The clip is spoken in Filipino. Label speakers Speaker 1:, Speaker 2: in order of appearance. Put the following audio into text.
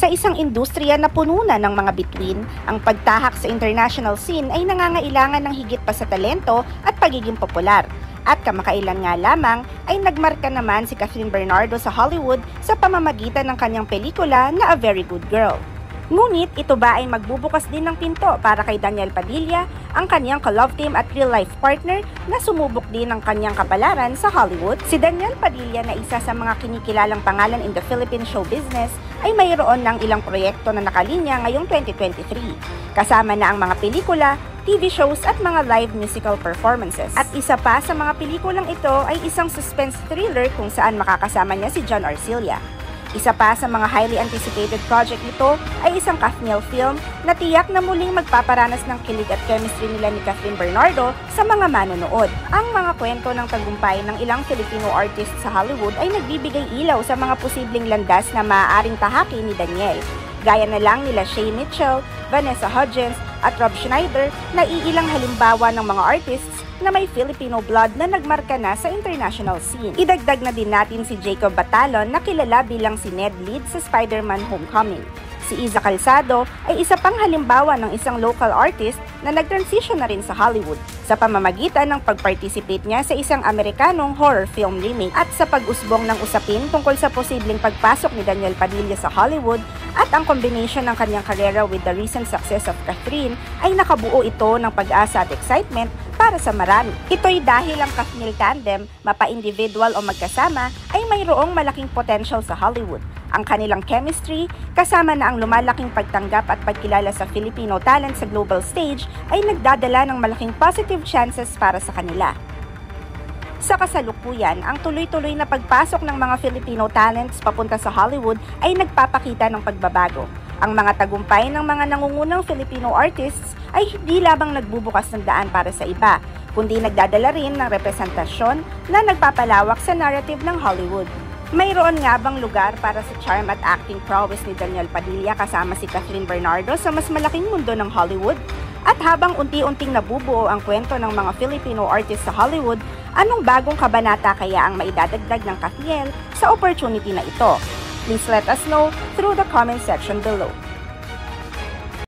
Speaker 1: Sa isang industriya na puno na ng mga bituin, ang pagtahak sa international scene ay nangangailangan ng higit pa sa talento at pagiging popular. At kamakailan nga lamang ay nagmarka naman si Kathryn Bernardo sa Hollywood sa pamamagitan ng kanyang pelikula na A Very Good Girl. Ngunit ito ba ay magbubukas din ng pinto para kay Daniel Padilla, ang kanyang ka-love team at real-life partner na sumubok din ng kanyang kapalaran sa Hollywood? Si Daniel Padilla na isa sa mga kinikilalang pangalan in the Philippine show business ay mayroon ng ilang proyekto na nakalinya ngayong 2023. Kasama na ang mga pelikula, TV shows at mga live musical performances. At isa pa sa mga pelikulang ito ay isang suspense thriller kung saan makakasama niya si John Arcilla. Isa pa sa mga highly anticipated project nito ay isang Kathniel film na tiyak na muling magpaparanas ng kilig at chemistry nila ni Kathryn Bernardo sa mga manonood. Ang mga kwento ng tagumpay ng ilang Filipino artists sa Hollywood ay nagbibigay ilaw sa mga posibleng landas na maaaring tahakin ni Daniel. Gaya na lang nila Shay Mitchell, Vanessa Hudgens at Rob Schneider na iilang halimbawa ng mga artists na may Filipino blood na nagmarka na sa international scene. Idagdag na din natin si Jacob Batalon na kilala bilang si Ned Leeds sa Spider-Man Homecoming. Si Iza Calzado ay isa pang halimbawa ng isang local artist na nag-transition na rin sa Hollywood sa pamamagitan ng pag-participate niya sa isang Amerikanong horror film remake. At sa pag-usbong ng usapin tungkol sa posibleng pagpasok ni Daniel Padilla sa Hollywood at ang combination ng kanyang karera with the recent success of Kathryn ay nakabuo ito ng pag-asa at excitement para sa marami. Ito'y dahil ang Kathniel tandem, mapa-individual o magkasama, ay mayroong malaking potential sa Hollywood. Ang kanilang chemistry, kasama na ang lumalaking pagtanggap at pagkilala sa Filipino talent sa global stage, ay nagdadala ng malaking positive chances para sa kanila. Sa kasalukuyan, ang tuloy-tuloy na pagpasok ng mga Filipino talents papunta sa Hollywood ay nagpapakita ng pagbabago. Ang mga tagumpay ng mga nangungunang Filipino artists ay hindi lamang nagbubukas ng daan para sa iba, kundi nagdadala rin ng representasyon na nagpapalawak sa narrative ng Hollywood. Mayroon nga bang lugar para sa charm at acting prowess ni Daniel Padilla kasama si Kathryn Bernardo sa mas malaking mundo ng Hollywood? At habang unti-unting nabubuo ang kwento ng mga Filipino artists sa Hollywood, anong bagong kabanata kaya ang maidadagdag ng Kathniel sa opportunity na ito? Please let us know through the comment section below.